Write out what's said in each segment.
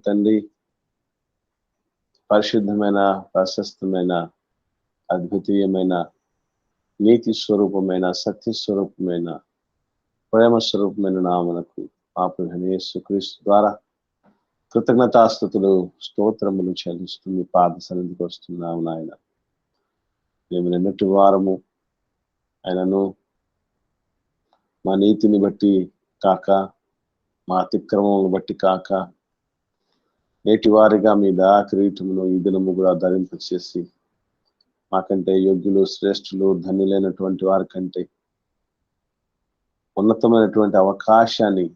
తండ్రి, పరిశుద్ధమైన, ప్రశస్తమైన, అద్వితీయమైన, నీతి స్వరూపమైన, సత్య స్వరూపమైన, ప్రేమ స్వరూపమైన నామనకు మా ప్రభువైన యేసుక్రీస్తు ద్వారా కృతజ్ఞతాస్తుతులు, స్తోత్రములు చెల్లిస్తూ మీ పాద సన్నిధికి వస్తున్నాము నాయన. మేము నిన్నటి వారము ఆయనను మా నీతిని బట్టి కాక, మా అతిక్రమములను బట్టి కాక, నేటి వారిగా మీ దయా కిరీటమును ఈ దినము కూడా ధరింపచేసి మాకంటే యోగ్యులు, శ్రేష్ఠులు, ధన్యులైనటువంటి వారి కంటే ఉన్నతమైనటువంటి అవకాశాన్ని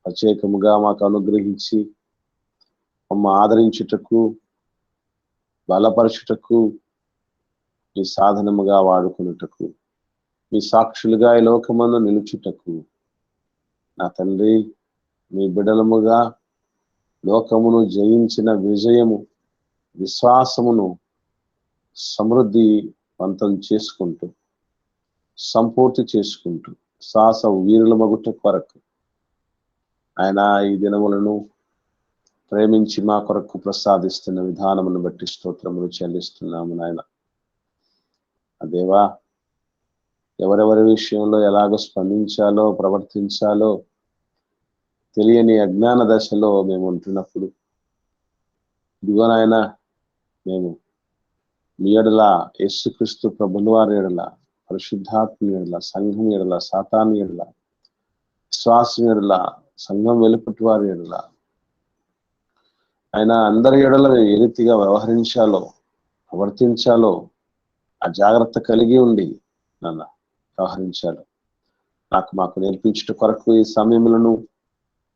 ప్రత్యేకముగా మాకు అనుగ్రహించి మమ్మ ఆదరించుటకు, బలపరచుటకు, మీ సాధనముగా వాడుకున్నటకు, మీ సాక్షులుగా ఈ లోకమందు నిలుచుటకు, నా తండ్రి మీ బిడలముగా లోకమును జయించిన విజయము, విశ్వాసమును సమృద్ధివంతం చేసుకుంటూ, సంపూర్తి చేసుకుంటూ, శ్వాస వీరుల మగుట కొరకు ఆయన ఈ దినములను ప్రేమించి మా కొరకు ప్రసాదిస్తున్న విధానమును బట్టి స్తోత్రములు చెల్లిస్తున్నాము నాయన. అదేవా, ఎవరెవరి విషయంలో ఎలాగో స్పందించాలో, ప్రవర్తించాలో తెలియని అజ్ఞాన దశలో మేము ఉంటున్నప్పుడు, ఇదిగో నాయన, మేము మీ ఎడల, యేసుక్రీస్తు ప్రభుల వారి ఎడల, పరిశుద్ధాత్మ ఎడల, సంఘం ఎడల, సాతాను ఎడల, విశ్వాసం ఎడల, సంఘం వెలుపటి వారి ఎడల, ఆయన అందరి ఎడల ఏ రీతిగా వ్యవహరించాలో, ప్రవర్తించాలో ఆ జాగ్రత్త కలిగి ఉండి నన్ను వ్యవహరించాలో మాకు నేర్పించుట కొరకు ఈ సమయములను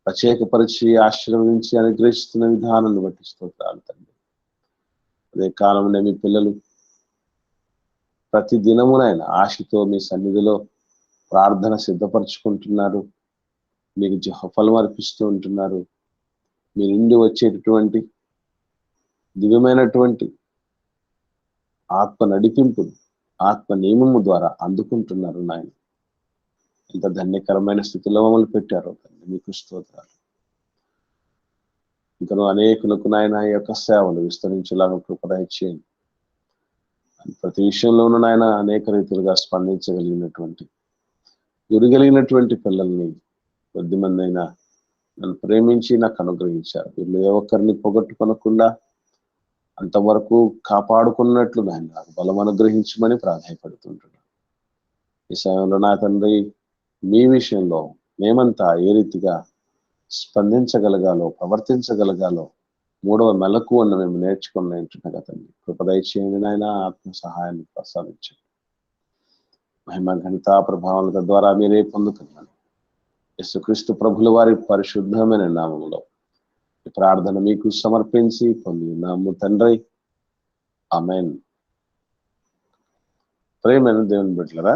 ప్రత్యేకపరిచి ఆశీర్వదించి అనుగ్రహిస్తున్న విధానాన్ని బట్టి స్తోత్రాలు తండ్రి. అదే కాలంలో మీ పిల్లలు ప్రతి దినమునైనా ఆశతో మీ సన్నిధిలో ప్రార్థన సిద్ధపరచుకుంటున్నారు, మీకు ఫలం అర్పిస్తూ ఉంటున్నారు. మీ నుండి వచ్చేటటువంటి దివ్యమైనటువంటి ఆత్మ నడిపింపు, ఆత్మ నియమము ద్వారా అందుకుంటున్నారు నాయన. ఎంత ధన్యకరమైన స్థితిలో మమ్మల్ని పెట్టారో తండ్రి, మీకు స్తోత్రాలు. ఇంకను అనేకులకు నాయన ఈ యొక్క సేవలు విస్తరించేలాగా కృప దయచేయండి. ప్రతి విషయంలోనూ నాయన అనేక రీతులుగా స్పందించగలిగినటువంటి, గురిగలిగినటువంటి పిల్లల్ని కొద్దిమంది అయినా నన్ను ప్రేమించి నాకు అనుగ్రహించారు. వీళ్ళు ఏ ఒక్కరిని పొగట్టుకొనకుండా అంతవరకు కాపాడుకున్నట్లు నాయన నాకు బలం అనుగ్రహించమని ప్రాధాయపడుతుంటున్నాను. ఈ సమయంలో నా తండ్రి, మీ విషయంలో మేమంతా ఏ రీతిగా స్పందించగలగాలో, ప్రవర్తించగలగాలో మూడవ మెలకువను మేము నేర్చుకున్నట్టుగా తండ్రి కృప దయచేయండి నాయన. ఆత్మ సహాయాన్ని ప్రసాదించండి. మహిమ ఘనత ప్రభావాల ద్వారా మీరే పొందుతున్నాను. యేసుక్రీస్తు ప్రభుల వారి పరిశుద్ధమైన నామములో ఈ ప్రార్థన మీకు సమర్పించి పొంది నాము తండ్రి, ఆమేన్. ప్రేమైన దేవుని బిడ్డలారా,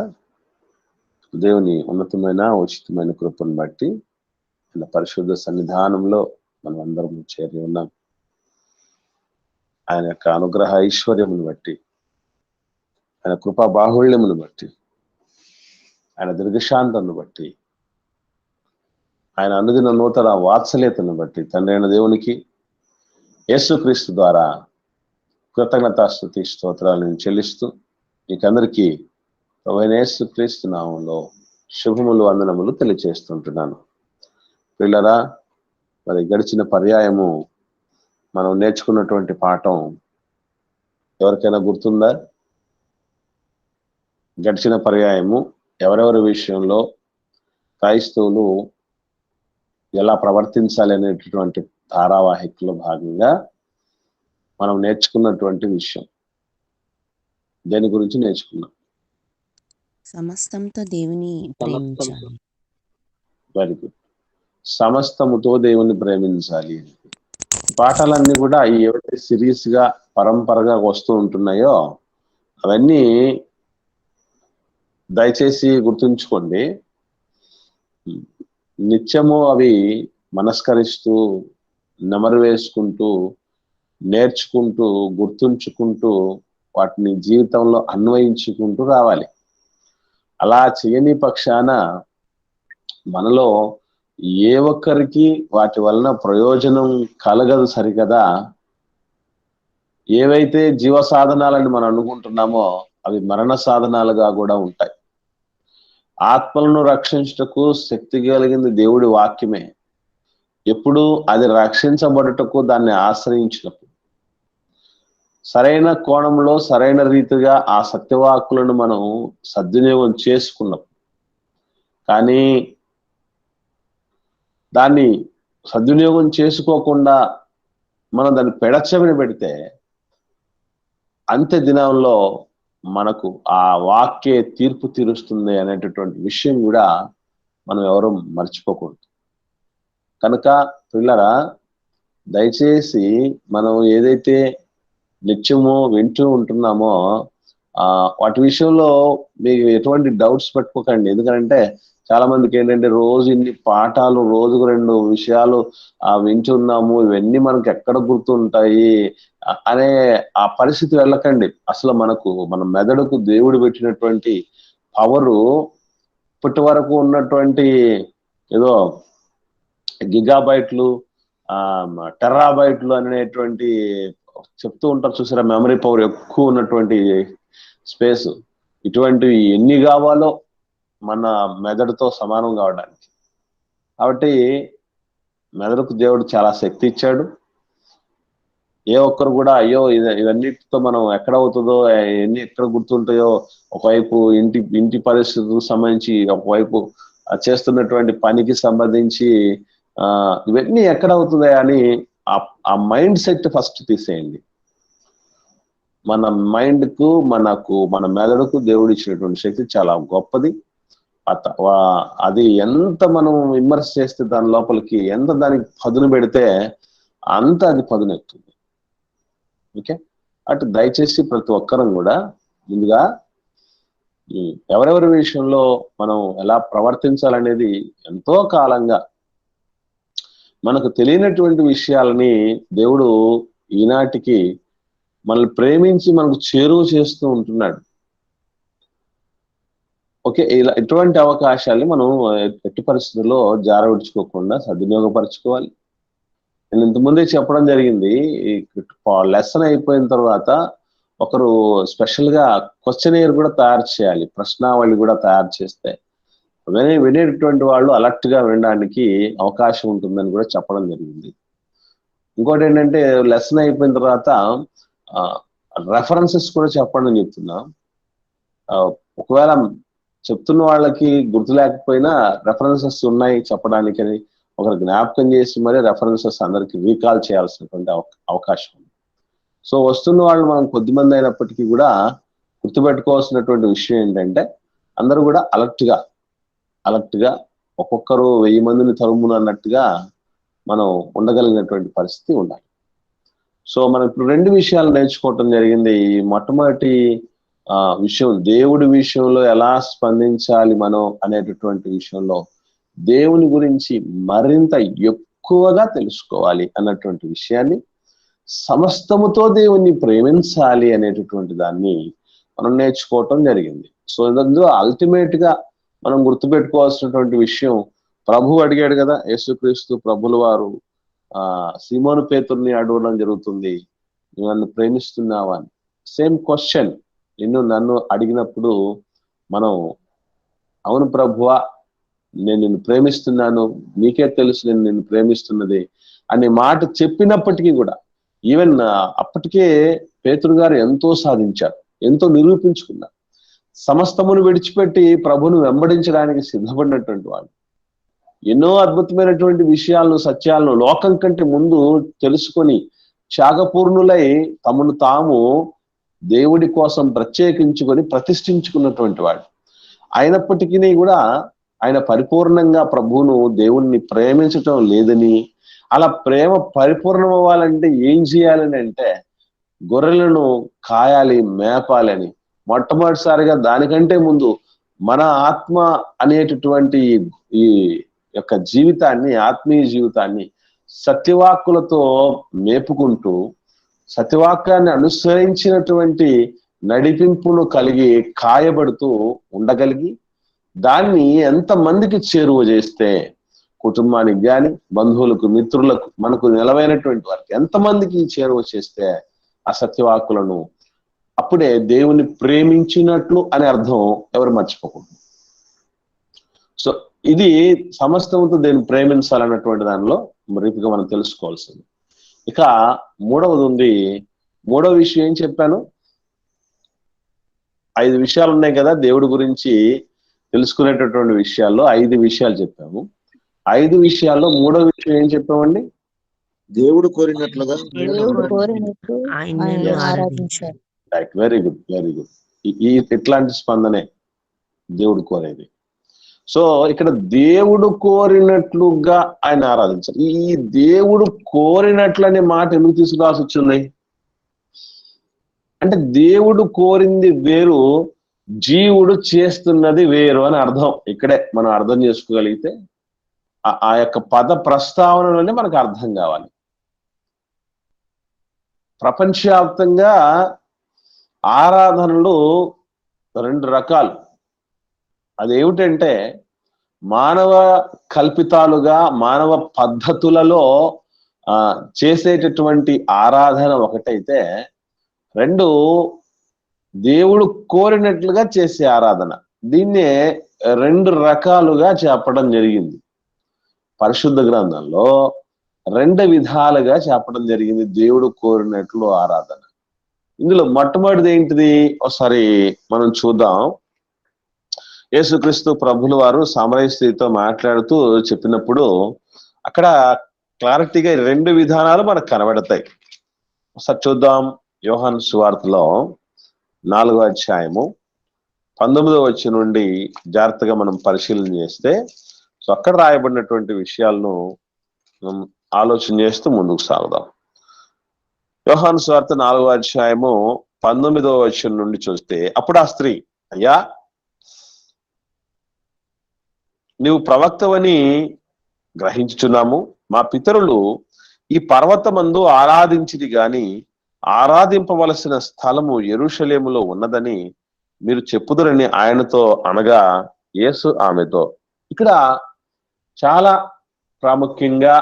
దేవుని ఉన్నతమైన ఉచితమైన కృపను బట్టి ఇలా పరిశుద్ధ సన్నిధానంలో మనం అందరం చేరి ఉన్నాం. ఆయన యొక్క అనుగ్రహ ఐశ్వర్యమును బట్టి, ఆయన కృపా బాహుళ్యమును బట్టి, ఆయన దీర్ఘశాంతను బట్టి, ఆయన అనుదిన నూతన వాత్సల్యతను బట్టి తండ్రి అయిన దేవునికి యేసుక్రీస్తు ద్వారా కృతజ్ఞతాస్తుతి స్తోత్రాలను చెల్లిస్తూ మీకందరికీ ప్రభువైన యేసుక్రీస్తు నామములో శుభములు, వందనములు తెలియజేస్తుంటున్నాను. పిల్లరా, మరి గడిచిన పర్యాయము మనం నేర్చుకున్నటువంటి పాఠం ఎవరికైనా గుర్తుందా? గడిచిన పర్యాయము ఎవరెవరి విషయంలో క్రైస్తవులు ఎలా ప్రవర్తించాలి అనేటటువంటి ధారావాహికలో భాగంగా మనం నేర్చుకున్నటువంటి విషయం. దేని గురించి నేర్చుకున్నాం? సమస్తంతో దేవుని ప్రేమించాలి. Very good. సమస్తముతో దేవుని ప్రేమించాలి. పాఠాలన్నీ కూడా ఏవైతే సిరీస్ గా పరంపరగా వస్తూ ఉంటున్నాయో అవన్నీ దయచేసి గుర్తుంచుకోండి. నిత్యము అవి మనస్కరిస్తూ, నెమరు వేసుకుంటూ, నేర్చుకుంటూ, గుర్తుంచుకుంటూ, వాటిని జీవితంలో అన్వయించుకుంటూ రావాలి. అలా చేయని పక్షాన మనలో ఏ ఒక్కరికి వాటి వలన ప్రయోజనం కలగదు సరికదా, ఏవైతే జీవ సాధనాలని మనం అనుకుంటున్నామో అవి మరణ సాధనాలుగా కూడా ఉంటాయి. ఆత్మలను రక్షించుటకు శక్తి కలిగింది దేవుడి వాక్యమే. ఎప్పుడు అది రక్షించబడుటకు దాన్ని ఆశ్రయించినప్పుడు, సరైన కోణంలో సరైన రీతిగా ఆ సత్యవాక్కులను మనం సద్వినియోగం చేసుకున్నప్పుడు. కానీ దాన్ని సద్వినియోగం చేసుకోకుండా మనం దాన్ని పెడచెవిన పెడితే అంత్య దినంలో మనకు ఆ వాక్యే తీర్పు తీరుస్తుంది అనేటటువంటి విషయం కూడా మనం ఎవరు మర్చిపోకూడదు. కనుక పిల్లరా, దయచేసి మనం ఏదైతే నిత్యము వింటూ ఉంటున్నామో వాటి విషయంలో మీకు ఎటువంటి డౌట్స్ పెట్టుకోకండి. ఎందుకంటే చాలా మందికి ఏంటంటే రోజు ఇన్ని పాఠాలు, రోజుకు 2 విషయాలు వింటున్నాము, ఇవన్నీ మనకి ఎక్కడ గుర్తుంటాయి అనే ఆ పరిస్థితి వెళ్ళకండి. అసలు మన మెదడుకు దేవుడు పెట్టినటువంటి పవరు ఇప్పటి వరకు ఉన్నటువంటి ఏదో గిగాబైట్లు, టెరాబైట్లు అనేటువంటి చెప్తూ ఉంటారు చూసారా, మెమరీ పవర్ ఎక్కువ ఉన్నటువంటి స్పేస్. ఇటువంటివి ఎన్ని కావాలో మన మెదడుతో సమానం కావడానికి. కాబట్టి మెదడుకు దేవుడు చాలా శక్తి ఇచ్చాడు. ఏ ఒక్కరు కూడా అయ్యో ఇవన్నిటితో మనం ఎక్కడ అవుతుందో, ఎన్ని ఎక్కడ గుర్తుంటాయో, ఒకవైపు ఇంటి పరిస్థితులకు సంబంధించి, ఒకవైపు చేస్తున్నటువంటి పనికి సంబంధించి ఇవన్నీ ఎక్కడ అవుతుందా అని ఆ మైండ్ సెట్ ఫస్ట్ తీసేయండి. మన మైండ్కు మన మెదడుకు దేవుడు ఇచ్చినటువంటి శక్తి చాలా గొప్పది. అది ఎంత మనం విమర్శ చేస్తే దాని లోపలికి, ఎంత దానికి పదును పెడితే అంత అది పదునెత్తుంది. ఓకే, అటు దయచేసి ప్రతి ఒక్కరం కూడా ముందుగా ఎవరెవరి విషయంలో మనం ఎలా ప్రవర్తించాలనేది ఎంతో కాలంగా మనకు తెలియనటువంటి విషయాలని దేవుడు ఈనాటికి మనల్ని ప్రేమించి మనకు చేరువ చేస్తూ ఉంటున్నాడు. ఓకే, ఇటువంటి అవకాశాన్ని మనం ఎట్టి పరిస్థితుల్లో జారవిడ్చుకోకుండా సద్వినియోగపరచుకోవాలి. నేను ఇంతకుముందే చెప్పడం జరిగింది, లెసన్ అయిపోయిన తర్వాత ఒకరు స్పెషల్ గా క్వశ్చనీర్ కూడా తయారు చేయాలి, ప్రశ్నావళి కూడా తయారు చేస్తే వినేటువంటి వాళ్ళు అలర్ట్ గా వినడానికి అవకాశం ఉంటుందని కూడా చెప్పడం జరిగింది. ఇంకోటి ఏంటంటే, లెసన్ అయిపోయిన తర్వాత రెఫరెన్సెస్ కూడా చెప్పండి అని చెప్తున్నా. ఒకవేళ చెప్తున్న వాళ్ళకి గుర్తు లేకపోయినా రెఫరెన్సెస్ ఉన్నాయి చెప్పడానికి అని ఒకరు జ్ఞాపకం చేసి మరీ రెఫరెన్సెస్ అందరికి రీకాల్ చేయాల్సినటువంటి అవకాశం ఉంది. సో వస్తున్న వాళ్ళు మనం కొద్దిమంది అయినప్పటికీ కూడా గుర్తుపెట్టుకోవాల్సినటువంటి విషయం ఏంటంటే, అందరూ కూడా అలర్ట్ గా ఒక్కొక్కరు 1000 మందిని తరుమును అన్నట్టుగా మనం ఉండగలిగినటువంటి పరిస్థితి ఉండాలి. సో మనం ఇప్పుడు 2 విషయాలు నేర్చుకోవటం జరిగింది. మొట్టమొదటి విషయం, దేవుడి విషయంలో ఎలా స్పందించాలి మనం అనేటటువంటి విషయంలో దేవుని గురించి మరింత ఎక్కువగా తెలుసుకోవాలి అన్నటువంటి విషయాన్ని, సమస్తముతో దేవుణ్ణి ప్రేమించాలి అనేటటువంటి దాన్ని మనం నేర్చుకోవటం జరిగింది. సో ఇందులో అల్టిమేట్ గా మనం గుర్తుపెట్టుకోవాల్సినటువంటి విషయం, ప్రభు అడిగాడు కదా, యేసుక్రీస్తు ప్రభుల వారు సీమోను పేతురుని అడగడం జరుగుతుంది, నువ్వు నన్ను ప్రేమిస్తున్నావా అని. సేమ్ క్వశ్చన్ నన్ను అడిగినప్పుడు మనం అవును ప్రభువా, నేను నిన్ను ప్రేమిస్తున్నాను, నీకే తెలుసు నేను నిన్ను ప్రేమిస్తున్నది అనే మాట చెప్పినప్పటికీ కూడా, ఈవెన్ అప్పటికే పేతురు గారు ఎంతో సాధించారు, ఎంతో నిరూపించుకున్నారు. సమస్తమును విడిచిపెట్టి ప్రభును వెంబడించడానికి సిద్ధపడినటువంటి వాళ్ళు, ఎన్నో అద్భుతమైనటువంటి విషయాలను, సత్యాలను లోకం కంటే ముందు తెలుసుకొని త్యాగపూర్ణులై తమను తాము దేవుడి కోసం ప్రత్యేకించుకొని ప్రతిష్ఠించుకున్నటువంటి వాడు. అయినప్పటికీ కూడా ఆయన పరిపూర్ణంగా ప్రభువును, దేవుణ్ణి ప్రేమించటం లేదని, అలా ప్రేమ పరిపూర్ణం అవ్వాలంటే ఏం చేయాలని అంటే, గొర్రెలను కాయాలి, మేపాలని. మొట్టమొదటిసారిగా దానికంటే ముందు మన ఆత్మ అనేటటువంటి ఈ యొక్క జీవితాన్ని, ఆత్మీయ జీవితాన్ని సత్యవాక్కులతో మేపుకుంటూ, సత్యవాక్యాన్ని అనుసరించినటువంటి నడిపింపును కలిగి కాయబడుతూ ఉండగలిగి, దాన్ని ఎంతమందికి చేరువ చేస్తే కుటుంబానికి గాని, బంధువులకు, మిత్రులకు, మనకు నిలవైనటువంటి వారికి ఎంతమందికి చేరువ చేస్తే ఆ సత్యవాక్కులను, అప్పుడే దేవుని ప్రేమించినట్లు అనే అర్థం ఎవరు మర్చిపోకూడదు. సో ఇది సమస్తంతో దేవుని ప్రేమించాలన్నటువంటి దానిలో రీతిగా మనం తెలుసుకోవాల్సింది. ఇక మూడవది ఉంది. మూడవ విషయం ఏం చెప్పాను? 5 విషయాలు ఉన్నాయి కదా దేవుడి గురించి తెలుసుకునేటటువంటి విషయాల్లో 5 విషయాలు చెప్పాము. 5 విషయాల్లో మూడో విషయం ఏం చెప్పామండి? దేవుడు కోరినట్లుగా ఆయనను ఆరాధించాలి. Right, very good, very good. ఈ ఇట్లాంటి స్పందనే దేవుడు కోరేది. సో ఇక్కడ దేవుడు కోరినట్లుగా ఆయన ఆరాధించాలి. ఈ దేవుడు కోరినట్లు అనే మాట ఎందుకు తీసుకురావాల్సి వచ్చింది అంటే, దేవుడు కోరింది వేరు, జీవుడు చేస్తున్నది వేరు అని అర్థం. ఇక్కడే మనం అర్థం చేసుకోగలిగితే ఆ యొక్క పద ప్రస్తావనలోనే మనకు అర్థం కావాలి. ప్రపంచవ్యాప్తంగా ఆరాధనలు 2 రకాలు. అదేమిటంటే, మానవ కల్పితాలుగా మానవ పద్ధతులలో చేసేటటువంటి ఆరాధన ఒకటైతే, 2 దేవుడు కోరినట్లుగా చేసే ఆరాధన. దీన్నే 2 రకాలుగా చెప్పడం జరిగింది. పరిశుద్ధ గ్రంథంలో 2 విధాలుగా చెప్పడం జరిగింది దేవుడు కోరినట్లు ఆరాధన. ఇందులో మొట్టమొదటిది ఏంటిది ఒకసారి మనం చూద్దాం. యేసుక్రీస్తు ప్రభుల వారు సమరయ స్త్రీతో మాట్లాడుతూ చెప్పినప్పుడు అక్కడ క్లారిటీగా 2 విధానాలు మనకు కనబడతాయి. ఒకసారి చూద్దాం. యోహాను సువార్తలో 4వ అధ్యాయము 19వ వచనం నుండి జాగ్రత్తగా మనం పరిశీలన చేస్తే, సో అక్కడ రాయబడినటువంటి విషయాలను ఆలోచన చేస్తూ ముందుకు సాగుదాం. యోహాను సువార్త 4వ అధ్యాయము 19వ వచనం నుండి చూస్తే, అప్పుడు ఆ స్త్రీ, అయ్యా నీవు ప్రవక్తవని గ్రహించుచున్నాము. మా పితరులు ఈ పర్వతమందు ఆరాధించిది గాని ఆరాధింపవలసిన స్థలము యెరూషలేములో ఉన్నదని మీరు చెప్పుదురని ఆయనతో అనగా, యేసు ఆమెతో, ఇక్కడ చాలా ప్రాముఖ్యంగా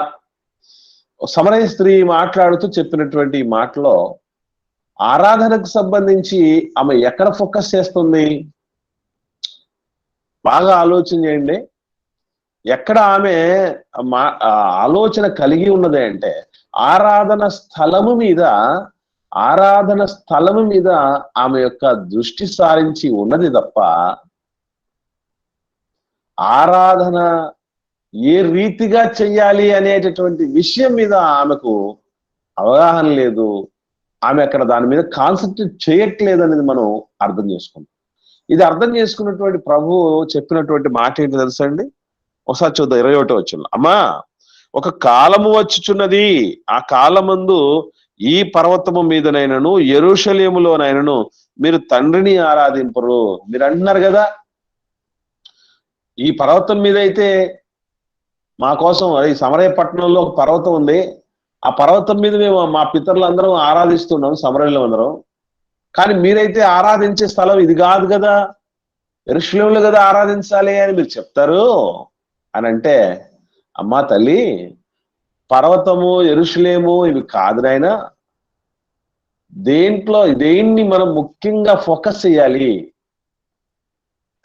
సమరయ స్త్రీ మాట్లాడుతూ చెప్పినటువంటి మాటలో ఆరాధనకు సంబంధించి ఆమె ఎక్కడ ఫోకస్ చేస్తుంది? బాగా ఆలోచన చేయండి. ఎక్కడ ఆమె ఆలోచన కలిగి ఉన్నది అంటే, ఆరాధన స్థలము మీద ఆమె యొక్క దృష్టి సారించి ఉన్నది తప్ప, ఆరాధన ఏ రీతిగా చెయ్యాలి అనేటటువంటి విషయం మీద ఆమెకు అవగాహన లేదు. ఆమె అక్కడ దాని మీద కాన్సన్ట్రేట్ చేయట్లేదు అనేది మనం అర్థం చేసుకుంటాం. ఇది అర్థం చేసుకున్నటువంటి ప్రభువు చెప్పినటువంటి మాట ఏంటి తెలుసండి? ఒకసారి చూద్దాం. 21వ వచనం. అమ్మా, ఒక కాలము వచ్చుచున్నది, ఆ కాలమందు ఈ పర్వతము మీదనైనను యెరూషలేములోనైనను మీరు తండ్రిని ఆరాధింపరు. మీరు అంటున్నారు కదా, ఈ పర్వతం మీద అయితే మా కోసం, ఈ సమరయ పట్టణంలో ఒక పర్వతం ఉంది, ఆ పర్వతం మీద మేము మా పితరులందరం ఆరాధిస్తున్నాం, సమరయులు అందరం. కానీ మీరైతే ఆరాధించే స్థలం ఇది కాదు కదా, యెరూషలేములో కదా ఆరాధించాలి అని మీరు చెప్తారు అని అంటే, అమ్మా తల్లి, పర్వతము యెరూషలేము ఇవి కాదు నాయనా. దేన్ని మనం ముఖ్యంగా ఫోకస్ చేయాలి?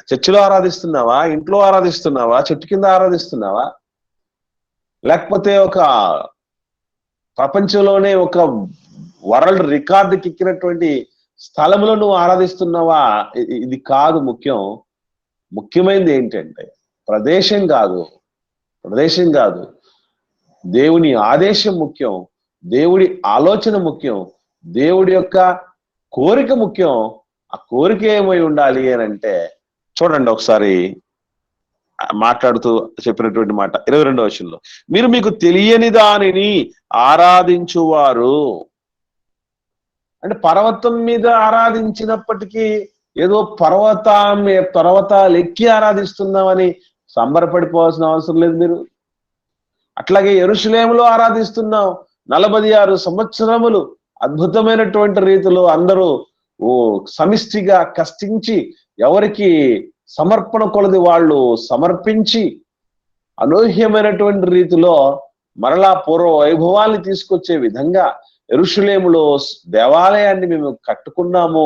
చర్చిలో ఆరాధిస్తున్నావా, ఇంట్లో ఆరాధిస్తున్నావా, చెట్టు కింద ఆరాధిస్తున్నావా, లేకపోతే ఒక ప్రపంచంలోనే ఒక వరల్డ్ రికార్డుకి ఎక్కినటువంటి స్థలంలో నువ్వు ఆరాధిస్తున్నావా? ఇది కాదు ముఖ్యం. ముఖ్యమైనది ఏంటంటే ప్రదేశం కాదు, దేవుని ఆదేశం ముఖ్యం, దేవుడి ఆలోచన ముఖ్యం, దేవుడి యొక్క కోరిక ముఖ్యం. ఆ కోరిక ఏమై ఉండాలి అని అంటే, చూడండి ఒకసారి మాట్లాడుతూ చెప్పినటువంటి మాట 22వ వచనంలో, మీరు మీకు తెలియని దానిని ఆరాధించువారు. అంటే పర్వతం మీద ఆరాధించినప్పటికీ ఏదో పర్వతాలు ఎక్కి ఆరాధిస్తున్నామని సంబరపడిపోవాల్సిన అవసరం లేదు మీరు. అట్లాగే యెరూషలేములో ఆరాధిస్తున్నాం 46 సంవత్సరములు అద్భుతమైనటువంటి రీతిలో అందరూ సమిష్టిగా కష్టించి, ఎవరికి సమర్పణ కొలది వాళ్ళు సమర్పించి అనూహ్యమైనటువంటి రీతిలో మరలా పూర్వ వైభవాల్ని తీసుకొచ్చే విధంగా యెరూషలేములో దేవాలయాన్ని మేము కట్టుకున్నాము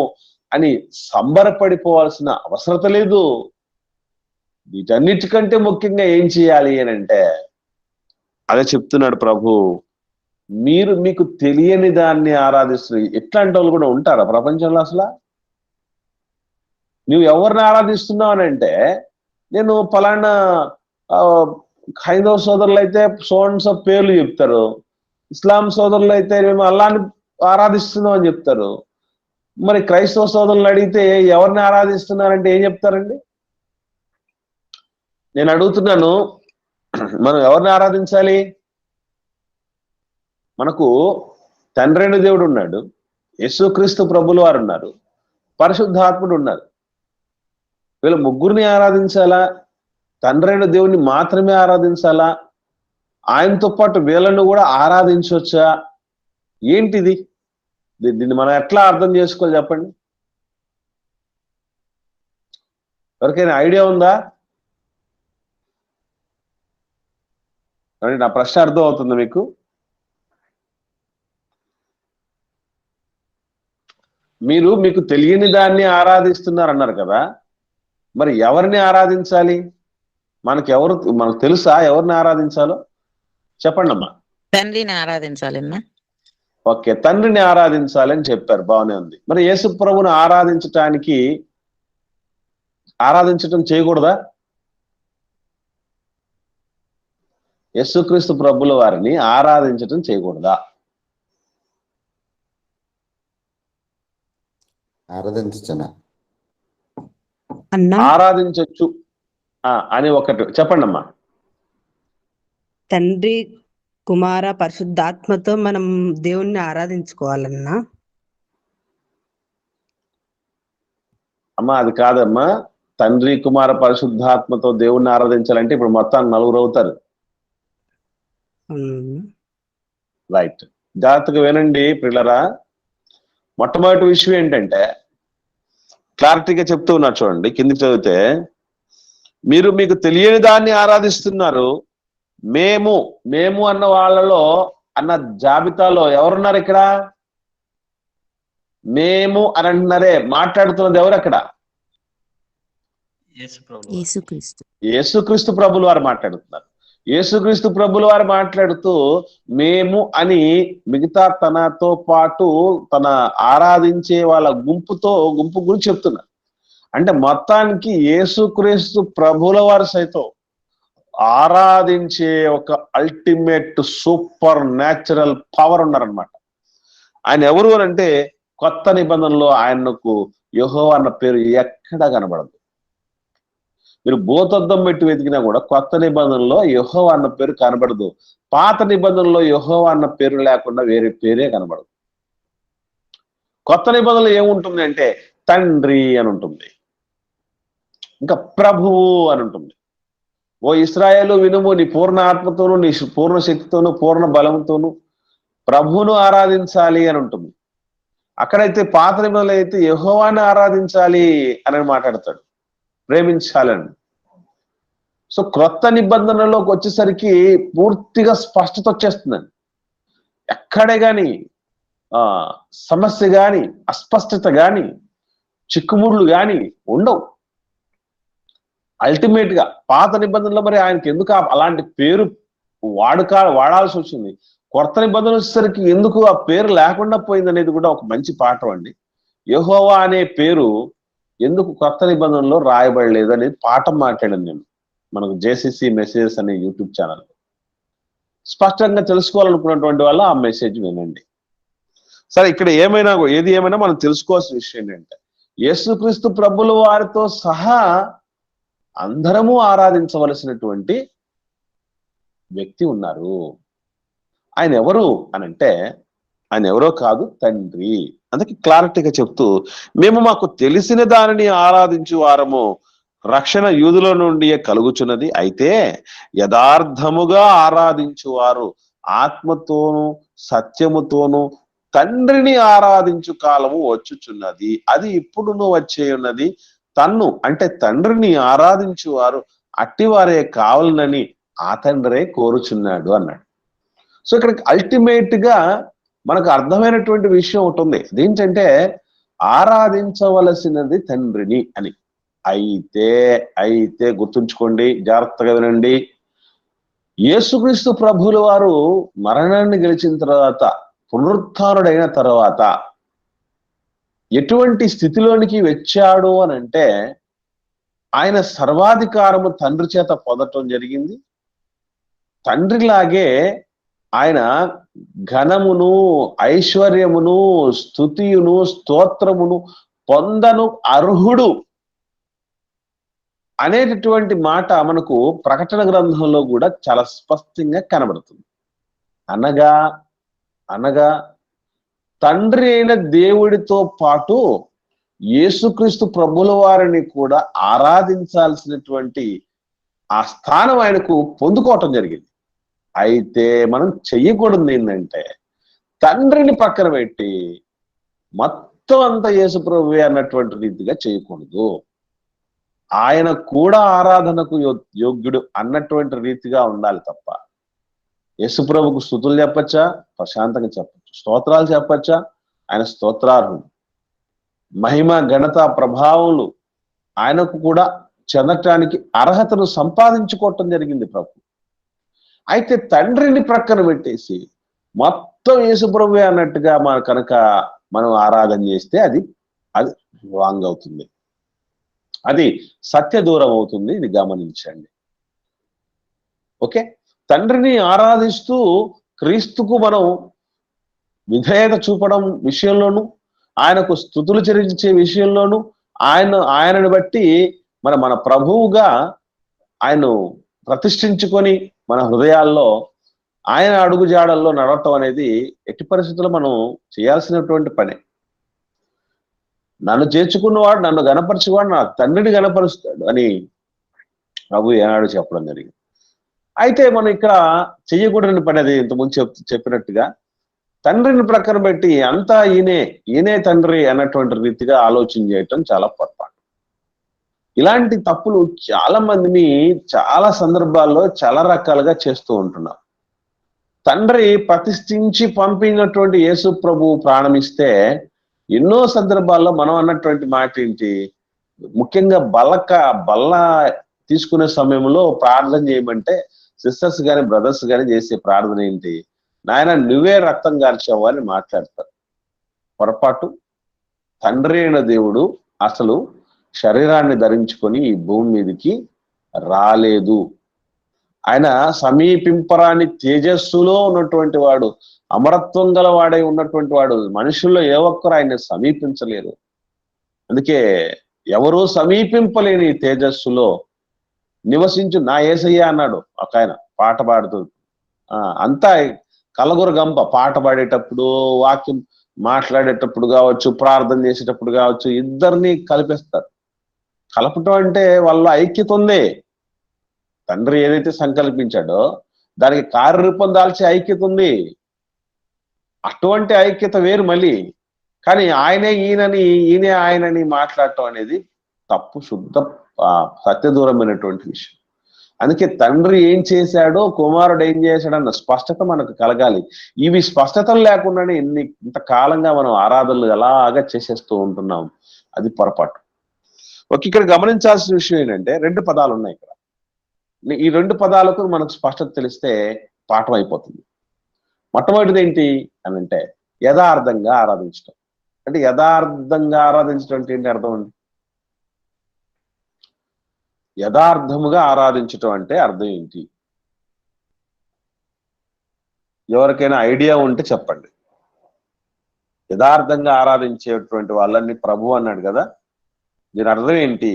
అని సంబరపడిపోవాల్సిన అవసరత లేదు. వీటన్నిటికంటే ముఖ్యంగా ఏం చేయాలి అని అంటే అదే చెప్తున్నాడు ప్రభు, మీరు మీకు తెలియని దాన్ని ఆరాధిస్తున్నారు. ఎట్లాంటి వాళ్ళు కూడా ఉంటారా ప్రపంచంలో? అసలు నువ్వు ఎవరిని ఆరాధిస్తున్నావు అని అంటే, నేను ఫలానా హైందవ సోదరులు అయితే సోన్స్ ఆఫ్ పేర్లు చెప్తారు, ఇస్లాం సోదరులు అయితే మేము అల్లాని ఆరాధిస్తున్నాం అని చెప్తారు. మరి క్రైస్తవ సోదరులను అడిగితే ఎవరిని ఆరాధిస్తున్నారంటే ఏం చెప్తారండి? నేను అడుగుతున్నాను, మనం ఎవరిని ఆరాధించాలి? మనకు తండ్రి అయిన దేవుడు ఉన్నాడు, యేసుక్రీస్తు ప్రభులు వారు ఉన్నారు, పరిశుద్ధాత్ముడు ఉన్నారు. వీళ్ళ ముగ్గురిని ఆరాధించాలా? తండ్రి అయిన దేవుడిని మాత్రమే ఆరాధించాలా? ఆయనతో పాటు వీళ్ళను కూడా ఆరాధించవచ్చా? ఏంటిది? దీన్ని మనం ఎట్లా అర్థం చేసుకోవాలి చెప్పండి? ఎవరికైనా ఐడియా ఉందా? నా ప్రశ్న అర్థం అవుతుంది మీకు? మీరు మీకు తెలియని దాన్ని ఆరాధిస్తున్నారు అన్నారు కదా, మరి ఎవరిని ఆరాధించాలి? మనకు తెలుసా ఎవరిని ఆరాధించాలో? చెప్పండి అమ్మా. తండ్రిని ఆరాధించాలి. ఓకే, తండ్రిని ఆరాధించాలి అని చెప్పారు, బాగానే ఉంది. మరి యేసు ప్రభువును ఆరాధించటం చేయకూడదా? యేసుక్రీస్తు ప్రభుల వారిని ఆరాధించటం చేయకూడదా? ఆరాధించచ్చు అని ఒకటి చెప్పండి అమ్మా. తండ్రి, కుమార, పరిశుద్ధాత్మతో మనం దేవుణ్ణి ఆరాధించుకోవాలన్నా. అమ్మా అది కాదమ్మా. తండ్రి, కుమార, పరిశుద్ధాత్మతో దేవుణ్ణి ఆరాధించాలంటే ఇప్పుడు మొత్తం 4 అవుతారు. రైట్, జాగ్రత్తగా వినండి పిల్లరా. మొట్టమొదటి విషయం ఏంటంటే క్లారిటీగా చెప్తూ ఉన్నారు చూడండి, కిందికి చదివితే, మీరు మీకు తెలియని దాన్ని ఆరాధిస్తున్నారు. మేము అన్న వాళ్ళలో అన్న జాబితాలో ఎవరున్నారు ఇక్కడ? మేము అని అంటున్నారే, మాట్లాడుతున్నది ఎవరు అక్కడ? యేసుక్రీస్తు ప్రభులు వారు మాట్లాడుతున్నారు. యేసుక్రీస్తు ప్రభులు వారు మాట్లాడుతూ మేము అని మిగతా తనతో పాటు తన ఆరాధించే వాళ్ళ గుంపు గురించి చెప్తున్నారు. అంటే మొత్తానికి యేసుక్రీస్తు ప్రభుల వారు సైతం ఆరాధించే ఒక అల్టిమేట్ సూపర్ న్యాచురల్ పవర్ ఉన్నారనమాట. ఆయన ఎవరు అంటే, కొత్త నిబంధనలో ఆయనకు యెహోవా అన్న పేరు ఎక్కడా కనబడదు. మీరు భూతద్దం పెట్టి వెతికినా కూడా కొత్త నిబంధనలో యెహోవా అన్న పేరు కనబడదు. పాత నిబంధనలో యెహోవా అన్న పేరు లేకుండా వేరే పేరే కనబడదు. కొత్త నిబంధనలో ఏముంటుంది అంటే తండ్రి అని ఉంటుంది, ఇంకా ప్రభువు అని ఉంటుంది. ఓ ఇశ్రాయేలు వినుము, నీ పూర్ణ ఆత్మతోను, నీ పూర్ణ శక్తితోను, పూర్ణ బలంతోను ప్రభువును ఆరాధించాలి అని ఉంటుంది. అక్కడైతే పాత నిబంధనలు అయితే యెహోవాని ఆరాధించాలి అని మాట్లాడతాడు, ప్రేమించాలని. సో క్రొత్త నిబంధనలోకి వచ్చేసరికి పూర్తిగా స్పష్టత వచ్చేస్తుందండి. ఎక్కడే గాని సమస్య గాని, అస్పష్టత గాని, చిక్కుముడులు గాని ఉండవు. అల్టిమేట్ గా పాత నిబంధనలో మరి ఆయనకి ఎందుకు అలాంటి పేరు వాడాల్సి వచ్చింది? కొత్త నిబంధన వచ్చేసరికి ఎందుకు ఆ పేరు లేకుండా పోయింది అనేది కూడా ఒక మంచి పాఠం అండి. యెహోవా అనే పేరు ఎందుకు కొత్త నిబంధనలో రాయబడలేదు అనేది పాఠం మాట్లాడాను నేను మనకు జేసీసీ మెసేజెస్ అనే యూట్యూబ్ ఛానల్. స్పష్టంగా తెలుసుకోవాలనుకున్నటువంటి వాళ్ళు ఆ మెసేజ్ వినండి. సరే, ఇక్కడ ఏది ఏమైనా మనం తెలుసుకోవాల్సిన విషయం ఏంటంటే, యేసుక్రీస్తు ప్రభుల వారితో సహా అందరము ఆరాధించవలసినటువంటి వ్యక్తి ఉన్నారు. ఆయన ఎవరు అనంటే, ఆయన ఎవరో కాదు, తండ్రి. అందుకే క్లారిటీగా చెప్తూ, మేము మాకు తెలిసిన దానిని ఆరాధించు వారము, రక్షణ యూదుల నుండి కలుగుచున్నది. అయితే యథార్థముగా ఆరాధించువారు ఆత్మతోను సత్యముతోను తండ్రిని ఆరాధించు కాలము వచ్చుచున్నది, అది ఇప్పుడును వచ్చే ఉన్నది. తన్ను అంటే తండ్రిని ఆరాధించువారు అట్టివారే కావాలనని ఆ తండ్రే కోరుచున్నాడు అన్నాడు. సో ఇక్కడ అల్టిమేట్ గా మనకు అర్థమైనటువంటి విషయం ఒకటి ఉంది. అదేంటంటే ఆరాధించవలసినది తండ్రిని అని. అయితే గుర్తుంచుకోండి, జాగ్రత్తగా వినండి. యేసుక్రీస్తు ప్రభువుల వారు మరణాన్ని గెలిచిన తర్వాత, పునరుత్థానుడైన తర్వాత ఎటువంటి స్థితిలోనికి వచ్చాడు అని అంటే, ఆయన సర్వాధికారము తండ్రి చేత పొందటం జరిగింది. తండ్రిలాగే ఆయన ఘనమును, ఐశ్వర్యమును, స్తుతియును, స్తోత్రమును పొందను అర్హుడు అనేటటువంటి మాట మనకు ప్రకటన గ్రంథంలో కూడా చాలా స్పష్టంగా కనబడుతుంది. అనగా తండ్రి అయిన దేవుడితో పాటు యేసుక్రీస్తు ప్రభుల వారిని కూడా ఆరాధించాల్సినటువంటి ఆ స్థానం ఆయనకు పొందుకోవటం జరిగింది. అయితే మనం చెయ్యకూడదు ఏంటంటే, తండ్రిని పక్కన పెట్టి మొత్తం అంతా యేసు ప్రభువే అన్నటువంటి రీతిగా చేయకూడదు. ఆయన కూడా ఆరాధనకు యోగ్యుడు అన్నటువంటి రీతిగా ఉండాలి తప్ప, యేసుప్రభుకు స్తుతులు చెప్పచ్చా? ప్రశాంతంగా చెప్పచ్చు. స్తోత్రాలు చెప్పచ్చా? ఆయన స్తోత్రార్హుడు. మహిమ, ఘనత, ప్రభావములు ఆయనకు కూడా చెందటానికి అర్హతను సంపాదించుకోవటం జరిగింది ప్రభు. అయితే తండ్రిని ప్రక్కన పెట్టేసి మొత్తం యేసుప్రభువే అన్నట్టుగా కనుక మనం ఆరాధన చేస్తే అది రాంగ్ అవుతుంది, అది సత్య దూరం అవుతుంది. ఇది గమనించండి. ఓకే, తండ్రిని ఆరాధిస్తూ క్రీస్తుకు మనం విధేయత చూపడం విషయంలోను, ఆయనకు స్తుతులు చెల్లించే విషయంలోను, ఆయనను బట్టి మన ప్రభువుగా ఆయన్ను ప్రతిష్ఠించుకొని మన హృదయాల్లో ఆయన అడుగుజాడల్లో నడవటం అనేది ఎట్టి పరిస్థితుల్లో మనం చేయాల్సినటువంటి పనే. నన్ను చేర్చుకున్నవాడు, నన్ను గణపరచువాడు నా తండ్రిని గణపరుస్తాడు అని ప్రభు ఏనాడు చెప్పడం జరిగింది. అయితే మనం ఇక్కడ చెయ్యకూడని పని అది ఇంతకుముందు చెప్పినట్టుగా తండ్రిని ప్రక్కన పెట్టి అంతా ఈయనే తండ్రి అన్నటువంటి రీతిగా ఆలోచన చేయటం చాలా పొరపాటు. ఇలాంటి తప్పులు చాలా మందిని చాలా సందర్భాల్లో చాలా రకాలుగా చేస్తూ ఉంటున్నాం. తండ్రి ప్రతిష్ఠించి పంపినటువంటి యేసు ప్రభు ప్రాణమిస్తే ఎన్నో సందర్భాల్లో మనం అన్నటువంటి మాట ఏంటి, ముఖ్యంగా బల్ల తీసుకునే సమయంలో ప్రార్థన చేయమంటే సిస్టర్స్ కానీ బ్రదర్స్ కానీ చేసే ప్రార్థన ఏంటి, నాయన నువ్వే రక్తం గార్చావు అని మాట్లాడతారు. పొరపాటు. తండ్రి అయిన దేవుడు అసలు శరీరాన్ని ధరించుకొని ఈ భూమి మీదకి రాలేదు. ఆయన సమీపింపరాని తేజస్సులో ఉన్నటువంటి వాడు, అమరత్వం గల వాడై ఉన్నటువంటి వాడు. మనుషుల్లో ఏ ఒక్కరు ఆయన సమీపించలేరు. అందుకే ఎవరూ సమీపింపలేని తేజస్సులో నివసించు నా యేసయ్య అన్నాడు ఒక ఆయన పాట పాడుతూ. అంతా కలగుర గంప. పాట పాడేటప్పుడు, వాక్యం మాట్లాడేటప్పుడు కావచ్చు, ప్రార్థన చేసేటప్పుడు కావచ్చు, ఇద్దరిని కలిపేస్తారు. కలపటం అంటే వాళ్ళ ఐక్యత ఉంది. తండ్రి ఏదైతే సంకల్పించాడో దానికి కార్యరూపం దాల్చే ఐక్యత ఉంది. అటువంటి ఐక్యత వేరు మళ్ళీ. కానీ ఆయనే ఈయనని, ఈయనే ఆయనని మాట్లాడటం అనేది తప్పు, శుద్ధ సత్యదూరమైనటువంటి విషయం. అందుకే తండ్రి ఏం చేశాడో కుమారుడు ఏం చేశాడన్న స్పష్టత మనకు కలగాలి. ఇవి స్పష్టతలు లేకుండానే ఇంతకాలంగా మనం ఆరాధనలు ఎలాగా చేసేస్తూ ఉంటున్నాం. అది పొరపాటు. ఇక్కడ గమనించాల్సిన విషయం ఏంటంటే, రెండు పదాలు ఉన్నాయి ఇక్కడ. ఈ రెండు పదాలకు మనకు స్పష్టత తెలిస్తే పాఠం అయిపోతుంది. మొట్టమొదటిది ఏంటి అని అంటే యథార్థంగా ఆరాధించడం. అంటే యథార్థంగా ఆరాధించడం అంటే ఏంటి అర్థం అండి? యథార్థముగా ఆరాధించటం అంటే అర్థం ఏంటి? ఎవరికైనా ఐడియా ఉంటే చెప్పండి. యథార్థంగా ఆరాధించేటువంటి వాళ్ళని ప్రభు అన్నాడు కదా, దీని అర్థం ఏంటి?